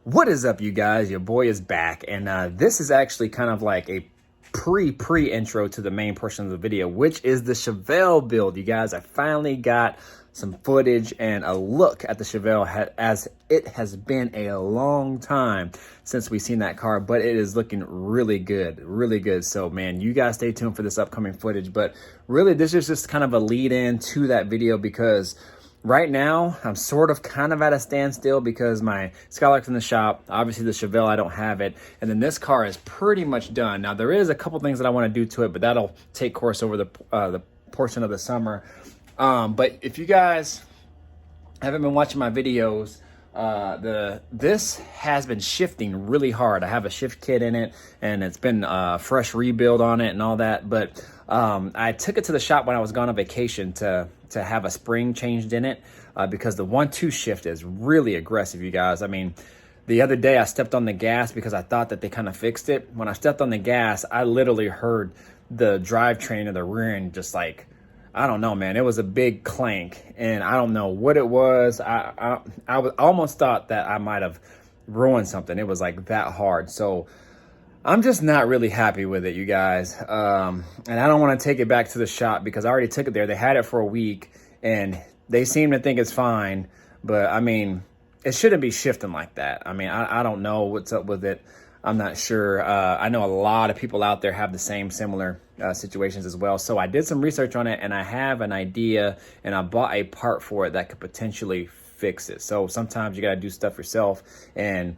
What is up, you guys? Your boy is back, and this is actually kind of like a pre-intro to the main portion of the video, which is the Chevelle build. You guys, I finally got some footage and a look at the Chevelle, as it has been a long time since we've seen that car, but it is looking really good, really good. So man, you guys stay tuned for this upcoming footage. But really, this is just kind of a lead in to that video, because right now, I'm kind of at a standstill because my Skylark's in the shop. Obviously, the Chevelle, I don't have it. And then this car is pretty much done. Now, there is a couple things that I want to do to it, but that'll take course over the portion of the summer. But if you guys haven't been watching my videos, this has been shifting really hard. I have a shift kit in it, and it's been a fresh rebuild on it and all that. But I took it to the shop when I was gone on vacation to have a spring changed in it, because the 1-2 shift is really aggressive, you guys. I mean, the other day I stepped on the gas because I thought that they kind of fixed it. When I stepped on the gas, I literally heard the drivetrain of the rear end just like, I don't know, man. It was a big clank, and I don't know what it was. I almost thought that I might have ruined something. It was like that hard. So I'm just not really happy with it, you guys. And I don't want to take it back to the shop because I already took it there. They had it for a week, and they seem to think it's fine. But, I mean, it shouldn't be shifting like that. I mean, I don't know what's up with it. I'm not sure. I know a lot of people out there have the similar situations as well. So I did some research on it, and I have an idea, and I bought a part for it that could potentially fix it. So sometimes you got to do stuff yourself, and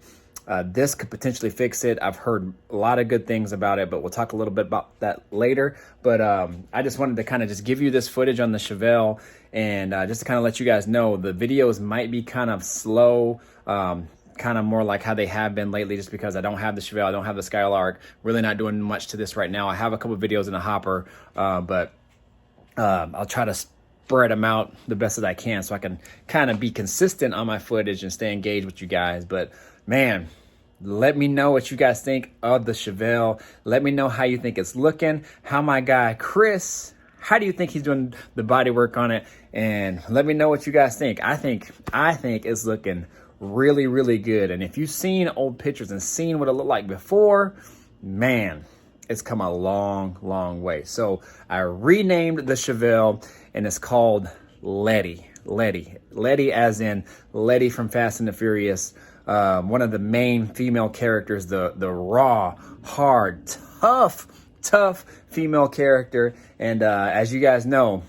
this could potentially fix it. I've heard a lot of good things about it, but we'll talk a little bit about that later. But I just wanted to kind of just give you this footage on the Chevelle, and just to kind of let you guys know, the videos might be kind of slow, kind of more like how they have been lately, just because I don't have the Chevelle, I don't have the Skylark, really not doing much to this right now. I have a couple of videos in the hopper, but I'll try to spread them out the best that I can so I can kind of be consistent on my footage and stay engaged with you guys. But man, let me know what you guys think of the Chevelle. Let me know how you think it's looking. How my guy Chris, how do you think he's doing the body work on it? And let me know what you guys think. I think it's looking really, really good. And if you've seen old pictures and seen what it looked like before, man, it's come a long way. So I renamed the Chevelle, and it's called Letty as in Letty from Fast and the Furious. One of the main female characters, the raw, hard, tough female character. And as you guys know,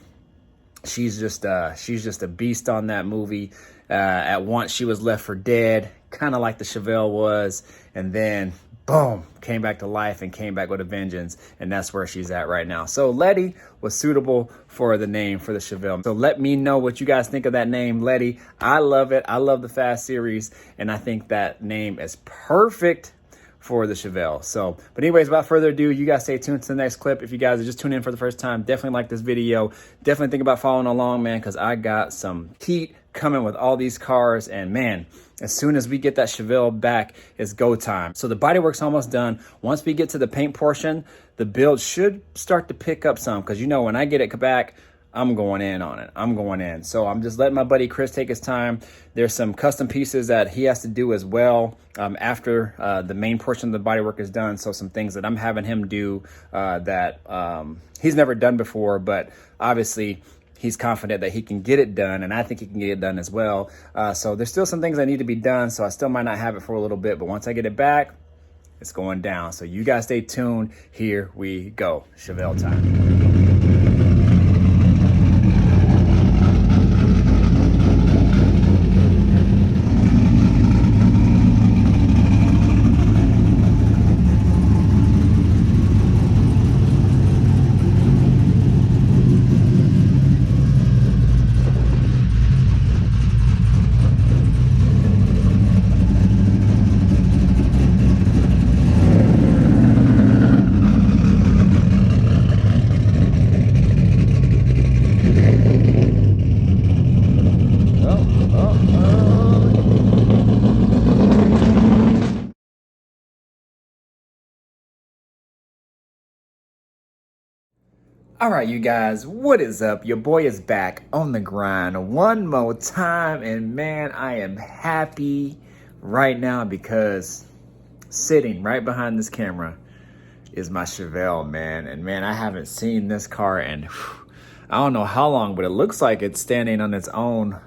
she's just a beast on that movie. At once she was left for dead, kind of like the Chevelle was, and then boom, came back to life and came back with a vengeance, and that's where she's at right now. So Letty was suitable for the name for the Chevelle. So let me know what you guys think of that name, Letty. I love it. I love the Fast series, and I think that name is perfect for the Chevelle. So, but anyways, without further ado, you guys stay tuned to the next clip. If you guys are just tuning in for the first time, definitely like this video. Definitely think about following along, man, because I got some heat coming with all these cars, and man, as soon as we get that Chevelle back, it's go time. So the bodywork's almost done. Once we get to the paint portion, the build should start to pick up some, because you know, when I get it back, I'm going in on it. I'm going in. So I'm just letting my buddy Chris take his time. There's some custom pieces that he has to do as well after the main portion of the bodywork is done. So some things that I'm having him do that he's never done before, but obviously he's confident that he can get it done, and I think he can get it done as well. So there's still some things that need to be done, so I still might not have it for a little bit, but once I get it back, it's going down. So you guys stay tuned. Here we go. Chevelle time. All right, you guys, what is up? Your boy is back on the grind one more time, and man, I am happy right now because sitting right behind this camera is my Chevelle, man. And man, I haven't seen this car in I don't know how long, but it looks like it's standing on its own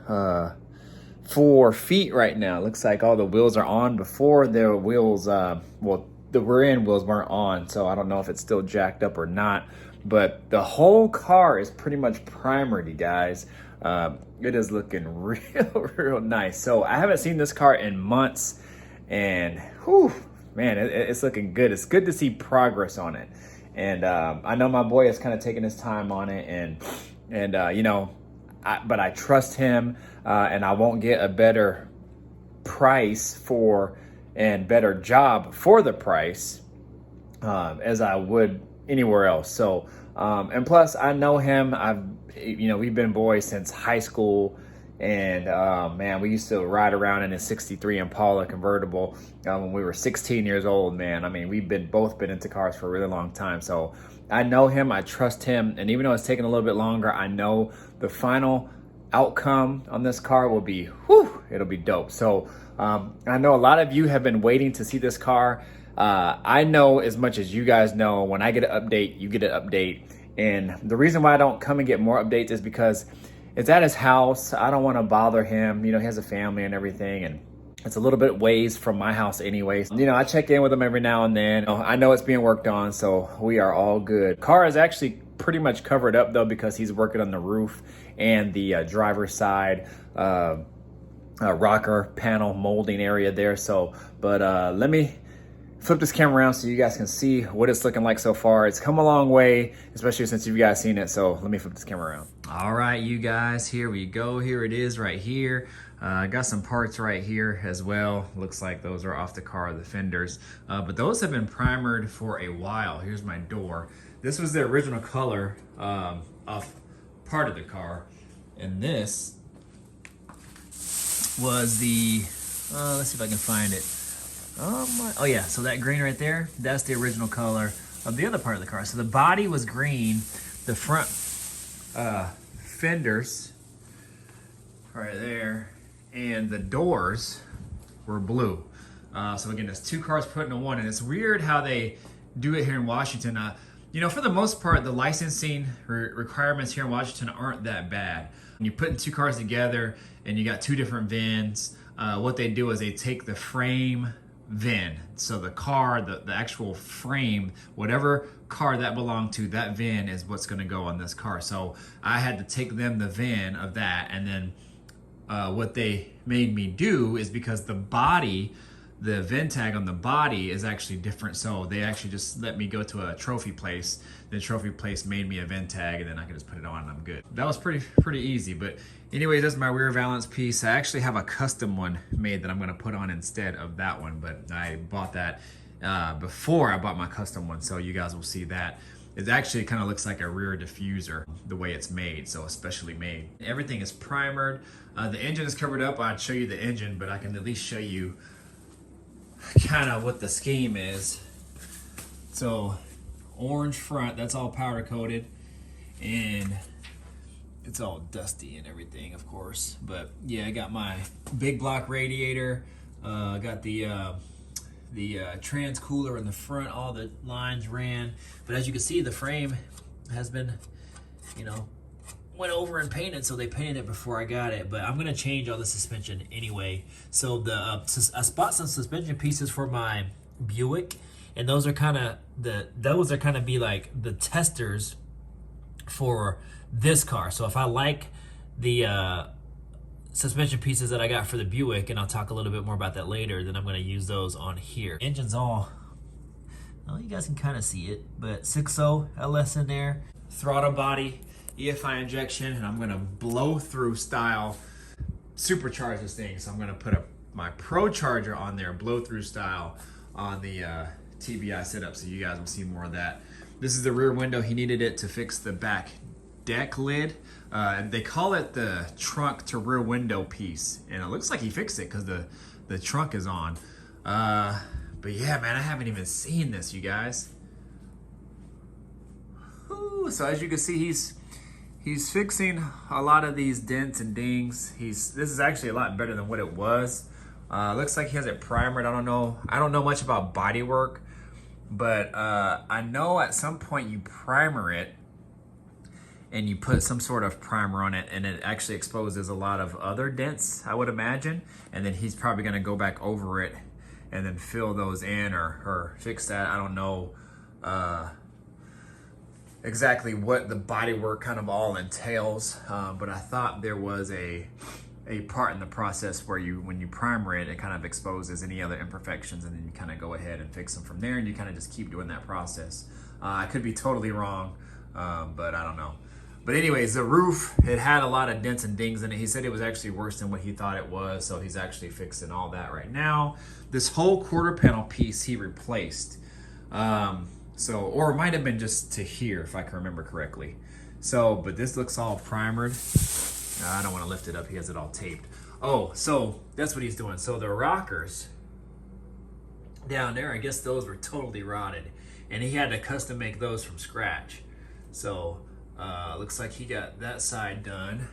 4 feet right now. It looks like all the wheels are on. Before the wheels, well, the rear end wheels weren't on, so I don't know if it's still jacked up or not. But the whole car is pretty much primered, you guys. It is looking real nice. So I haven't seen this car in months, and whew, man, it's looking good. It's good to see progress on it. And I know my boy is kind of taking his time on it, and you know, but I trust him, and I won't get a better price for and better job for the price as I would anywhere else. So and plus I know him. We've been boys since high school, and man, we used to ride around in a 63 Impala convertible when we were 16 years old, man. I mean, we've both been into cars for a really long time. So I know him, I trust him, and even though it's taking a little bit longer, I know the final outcome on this car will be, it'll be dope. So I know a lot of you have been waiting to see this car. I know as much as you guys know, when I get an update, you get an update. And the reason why I don't come and get more updates is because it's at his house. I don't want to bother him. You know, he has a family and everything, and it's a little bit ways from my house anyways. You know, I check in with him every now and then. I know it's being worked on, so we are all good. Car is actually pretty much covered up though, because he's working on the roof and the driver's side rocker panel molding area there. So, but let me flip this camera around so you guys can see what it's looking like so far. It's come a long way, especially since you guys seen it. So let me flip this camera around. All right, you guys, here we go. Here it is right here. I got some parts right here as well. Looks like those are off the car, the fenders. But those have been primered for a while. Here's my door. This was the original color of part of the car. And this was the, let's see if I can find it. Oh yeah, so that green right there, that's the original color of the other part of the car. So the body was green, the front fenders right there, and the doors were blue. So again, it's 2 cars put into one, and it's weird how they do it here in Washington. You know, for the most part, the licensing requirements here in Washington aren't that bad. When you put 2 cars together and you got 2 different VINs, what they do is they take the frame VIN. So the car, the actual frame, whatever car that belonged to, that VIN is what's going to go on this car. So I had to take them the VIN of that, and then what they made me do is, because the body, the VIN tag on the body is actually different, so they actually just let me go to a trophy place. The trophy place made me a VIN tag, and then I can just put it on and I'm good. That was pretty easy. But anyways, that's my rear valance piece. I actually have a custom one made that I'm gonna put on instead of that one, but I bought that before I bought my custom one, so you guys will see that. It actually kind of looks like a rear diffuser, the way it's made, so especially made. Everything is primered. The engine is covered up. I'd show you the engine, but I can at least show you kind of what the scheme is. So orange front, that's all powder coated, and it's all dusty and everything, of course. But yeah, I got my big block radiator, got the trans cooler in the front, all the lines ran. But as you can see, the frame has been, you know, went over and painted, so they painted it before I got it. But I'm gonna change all the suspension anyway. So I bought some suspension pieces for my Buick, and those are kind of be like the testers for this car. So if I like the suspension pieces that I got for the Buick, and I'll talk a little bit more about that later, then I'm going to use those on here. Engine's all, well, you guys can kind of see it, but 6.0 LS in there, throttle body, EFI injection, and I'm going to blow through style supercharge this thing. So I'm going to put my Procharger on there, blow through style on the TBI setup, so you guys will see more of that. This is the rear window. He needed it to fix the back deck lid. They call it the trunk to rear window piece, and it looks like he fixed it because the trunk is on. But yeah, man, I haven't even seen this, you guys. Ooh, so as you can see, he's fixing a lot of these dents and dings. This is actually a lot better than what it was. Looks like he has it primered. I don't know much about body work, but I know at some point you primer it and you put some sort of primer on it, and it actually exposes a lot of other dents, I would imagine. And then he's probably gonna go back over it and then fill those in or fix that. I don't know exactly what the body work kind of all entails, but I thought there was a part in the process where when you primer it, it kind of exposes any other imperfections, and then you kind of go ahead and fix them from there, and you kind of just keep doing that process. I could be totally wrong, but I don't know. But anyways, the roof, it had a lot of dents and dings in it. He said it was actually worse than what he thought it was, so he's actually fixing all that right now. This whole quarter panel piece he replaced. Or it might have been just to here, if I can remember correctly. So, but this looks all primered. I don't want to lift it up, he has it all taped. Oh, so that's what he's doing. So the rockers down there, I guess those were totally rotted, and he had to custom make those from scratch. So looks like he got that side done.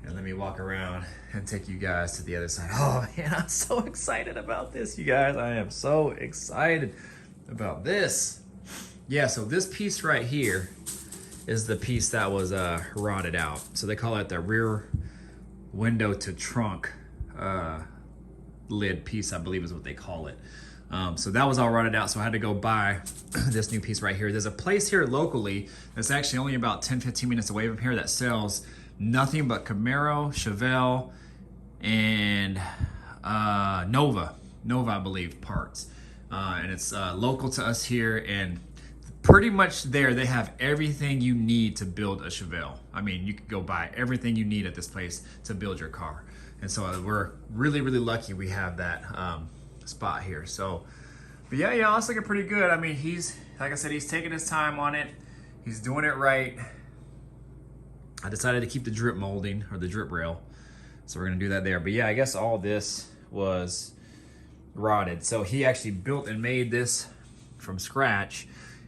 And let me walk around and take you guys to the other side. Oh man, I'm so excited about this, you guys. I am so excited about this. Yeah, so this piece right here is the piece that was rotted out. So they call it the rear window to trunk lid piece, I believe is what they call it. So that was all rotted out, so I had to go buy this new piece right here. There's a place here locally that's actually only about 10-15 minutes away from here that sells nothing but Camaro, Chevelle, and Nova, I believe, parts. And it's local to us here, and pretty much there they have everything you need to build a Chevelle. I mean, you could go buy everything you need at this place to build your car. And so we're really, really lucky we have that spot here. So, but yeah, it's looking pretty good. I mean, he's, like I said, he's taking his time on it. He's doing it right. I decided to keep the drip molding, or the drip rail. So we're gonna do that there. But yeah, I guess all this was rotted. So he actually built and made this from scratch.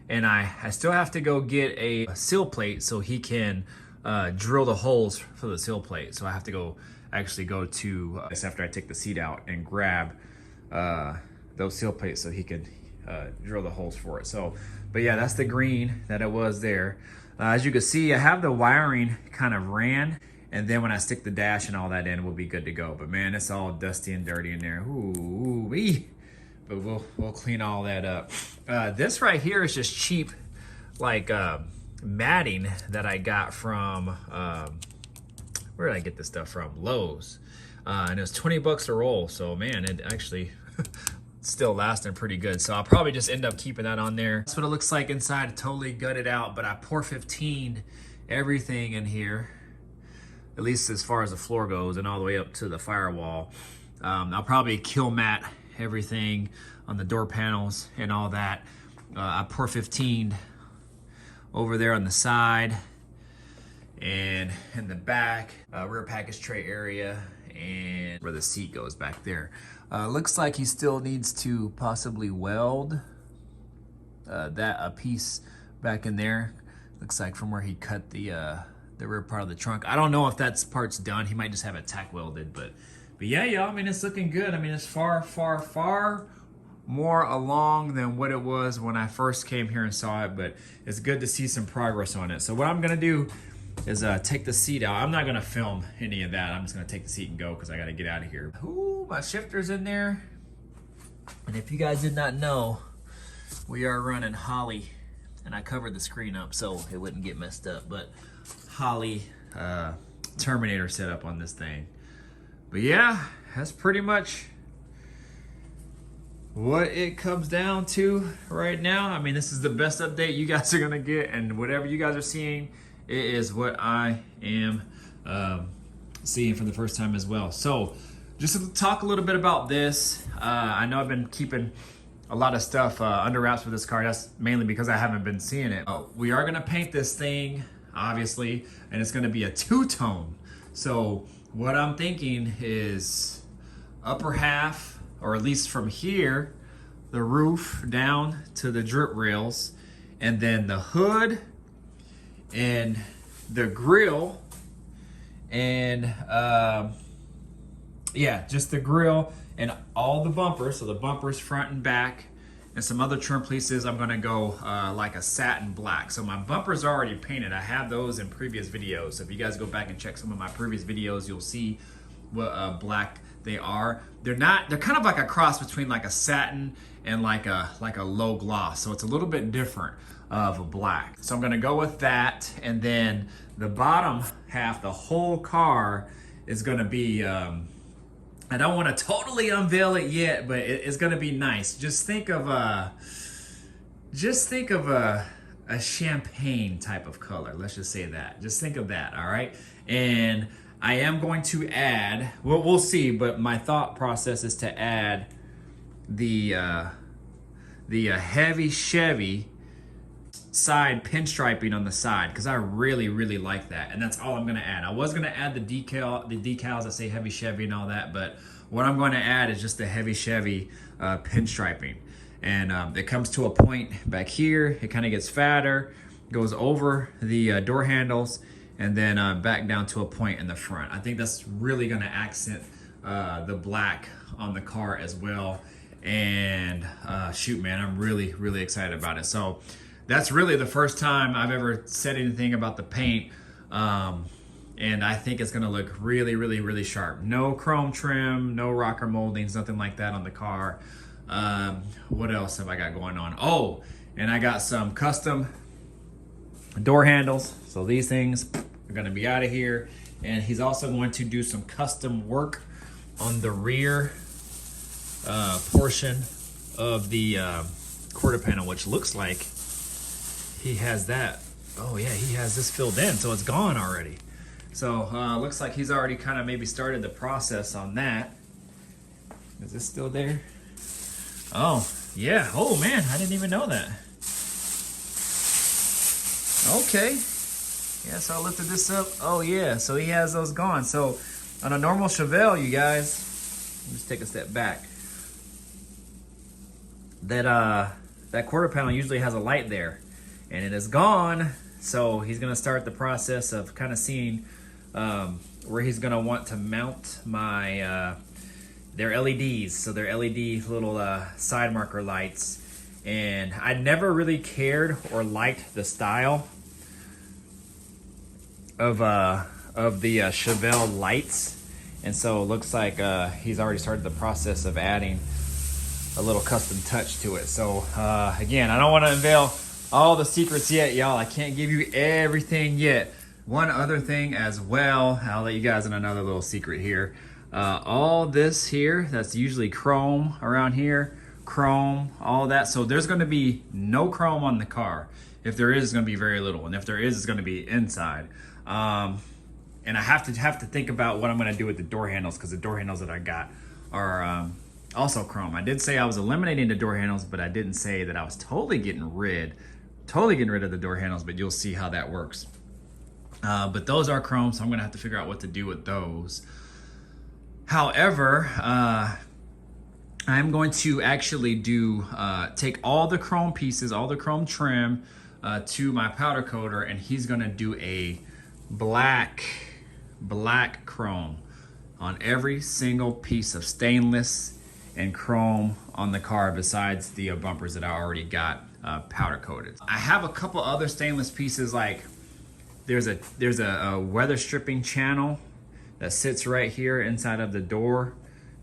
And I still have to go get a seal plate so he can drill the holes for the seal plate. So I have to go to, after I take the seat out, and grab those seal plates so he could drill the holes for it. So, but yeah, that's the green that it was there. As you can see, I have the wiring kind of ran, and then when I stick the dash and all that in, we'll be good to go. But man, it's all dusty and dirty in there. Ooh-wee. But we'll clean all that up. This right here is just cheap, like matting that I got from, where did I get this stuff from? Lowe's. And it was 20 bucks a roll. So man, it actually still lasting pretty good. So I'll probably just end up keeping that on there. That's what it looks like inside. Totally gutted out, but I pour 15 everything in here, at least as far as the floor goes, and all the way up to the firewall. I'll probably kill mat everything on the door panels and all that. I pour 15 over there on the side and in the back, rear package tray area, and where the seat goes back there. Looks like he still needs to possibly weld a piece back in there. Looks like from where he cut the rear part of the trunk. I don't know if that's part's done. He might just have it tack welded, but yeah, y'all, I mean, it's looking good. I mean, it's far, far, far more along than what it was when I first came here and saw it, but it's good to see some progress on it. So what I'm gonna do is take the seat out. I'm not gonna film any of that. I'm just gonna take the seat and go because I gotta get out of here. Ooh, my shifter's in there. And if you guys did not know, we are running Holley, and I covered the screen up so it wouldn't get messed up, but Holley Terminator setup on this thing. But yeah, that's pretty much what it comes down to right now. I mean, this is the best update you guys are gonna get, and whatever you guys are seeing, it is what I am seeing for the first time as well. So just to talk a little bit about this, I know I've been keeping a lot of stuff under wraps for this car. That's mainly because I haven't been seeing it. We are gonna paint this thing, obviously, and it's gonna be a two-tone. So what I'm thinking is upper half, or at least from here, the roof down to the drip rails, and then the hood and the grill and yeah, just the grill and all the bumpers. So the bumpers front and back, and some other trim pieces. I'm gonna go like a satin black. So my bumpers are already painted. I have those in previous videos. So if you guys go back and check some of my previous videos, you'll see what black they are. They're kind of like a cross between like a satin and like a low gloss. So it's a little bit different of a black. So I'm gonna go with that. And then the bottom half, the whole car is gonna be, I don't want to totally unveil it yet, but it's gonna be nice. Just think of a champagne type of color. Let's just say that. Just think of that, all right? And I am going to add, well, we'll see, but my thought process is to add the heavy Chevy side pinstriping on the side, because I really like that, and that's all I'm gonna add. I was gonna add the decals that say heavy Chevy and all that, but what I'm going to add is just the heavy Chevy pinstriping. And it comes to a point back here, it kind of gets fatter, goes over the door handles, and then back down to a point in the front. I think that's really gonna accent the black on the car as well. And shoot, man, I'm really excited about it. So that's really the first time I've ever said anything about the paint. And I think it's gonna look really sharp. No chrome trim, no rocker moldings, nothing like that on the car. What else have I got going on? Oh, and I got some custom door handles. So these things are gonna be out of here. And he's also going to do some custom work on the rear portion of the quarter panel, which looks like he has that. Oh yeah, he has this filled in, so it's gone already. So looks like he's already kind of maybe started the process on that. Is this still there? Oh yeah, oh man, I didn't even know that. Okay, yeah, so I lifted this up. Oh yeah, so he has those gone. So on a normal Chevelle, you guys, let's take a step back. That quarter panel usually has a light there, and it is gone. So he's gonna start the process of kind of seeing where he's gonna want to mount my their LEDs. So they're LED little side marker lights. And I never really cared or liked the style of the Chevelle lights, and so it looks like he's already started the process of adding a little custom touch to it. So again, I don't want to unveil all the secrets yet, y'all. I can't give you everything yet. One other thing as well, I'll let you guys in another little secret here. All this here, that's usually chrome around here, chrome, all that. So there's going to be no chrome on the car. If there is, it's going to be very little, and if there is, it's going to be inside. And I have to think about what I'm going to do with the door handles, because the door handles that I got are also chrome. I did say I was eliminating the door handles, but I didn't say that I was totally getting rid of the door handles, but you'll see how that works. But those are chrome, so I'm gonna have to figure out what to do with those. However, I'm going to actually take all the chrome pieces, all the chrome trim to my powder coater, and he's gonna do a black chrome on every single piece of stainless and chrome on the car, besides the bumpers that I already got powder coated. I have a couple other stainless pieces, like there's a weather stripping channel that sits right here inside of the door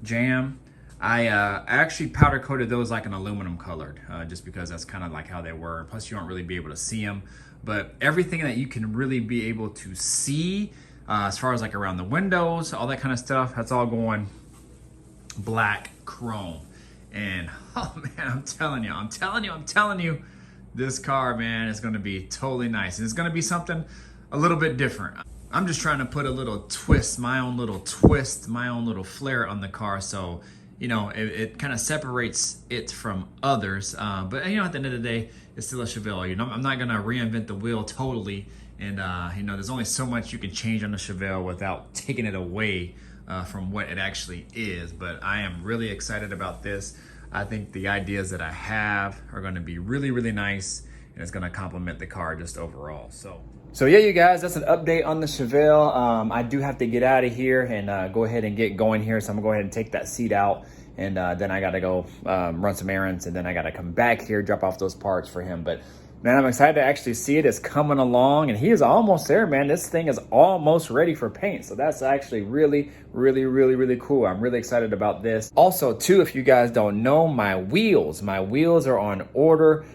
jamb. I actually powder coated those like an aluminum colored, just because that's kind of like how they were. Plus you don't really be able to see them, but everything that you can really be able to see, as far as like around the windows, all that kind of stuff, that's all going black chrome. And oh man, I'm telling you, this car, man, is gonna be totally nice. And it's gonna be something a little bit different. I'm just trying to put a little twist, my own little flair on the car, so you know, it kind of separates it from others. But you know, at the end of the day, it's still a Chevelle. You know, I'm not gonna reinvent the wheel totally, and you know, there's only so much you can change on a Chevelle without taking it away from what it actually is. But I am really excited about this. I think the ideas that I have are going to be really nice, and it's gonna complement the car just overall. So yeah, you guys, that's an update on the Chevelle. I do have to get out of here and go ahead and get going here. So I'm gonna go ahead and take that seat out, and then I gotta go run some errands, and then I gotta come back here, drop off those parts for him. But man, I'm excited to actually see it. It's coming along, and he is almost there, man. This thing is almost ready for paint. So that's actually really, really, really, really cool. I'm really excited about this. Also, too, if you guys don't know, my wheels are on order.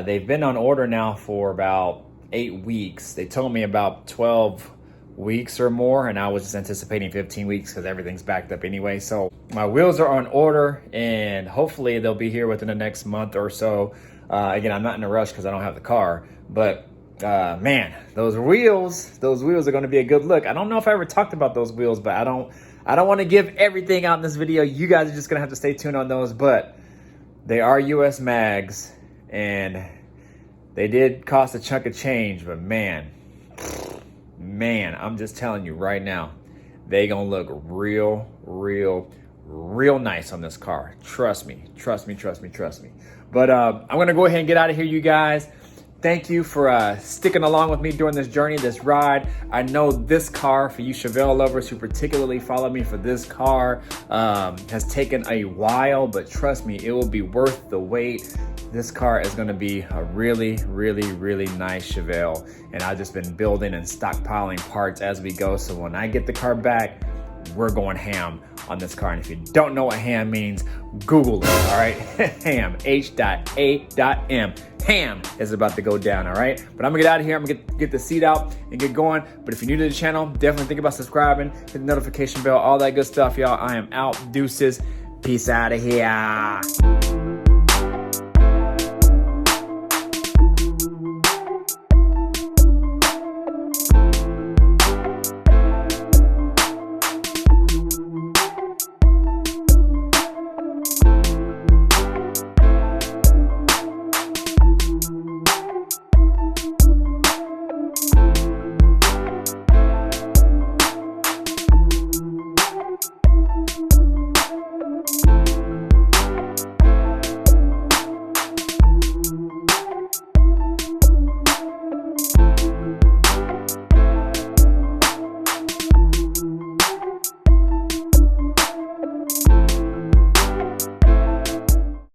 They've been on order now for about 8 weeks. They told me about 12 weeks or more, and I was just anticipating 15 weeks because everything's backed up anyway. So my wheels are on order, and hopefully they'll be here within the next month or so. Again, I'm not in a rush because I don't have the car, but man, those wheels are going to be a good look. I don't know if I ever talked about those wheels, but I don't want to give everything out in this video. You guys are just going to have to stay tuned on those, but they are US mags, and they did cost a chunk of change, but man, I'm just telling you right now, they gonna look real nice on this car. Trust me. But I'm gonna go ahead and get out of here, you guys. Thank you for sticking along with me during this journey, this ride. I know this car, for you Chevelle lovers who particularly follow me for this car, has taken a while, but trust me, it will be worth the wait. This car is gonna be a really nice Chevelle, and I've just been building and stockpiling parts as we go. So when I get the car back, we're going ham on this car. And if you don't know what ham means, Google it, all right? Ham, H.A.M. Ham is about to go down, all right? But I'm gonna get out of here. I'm gonna get the seat out and get going. But if you're new to the channel, definitely think about subscribing, hit the notification bell, all that good stuff, y'all. I am out. Deuces. Peace out of here.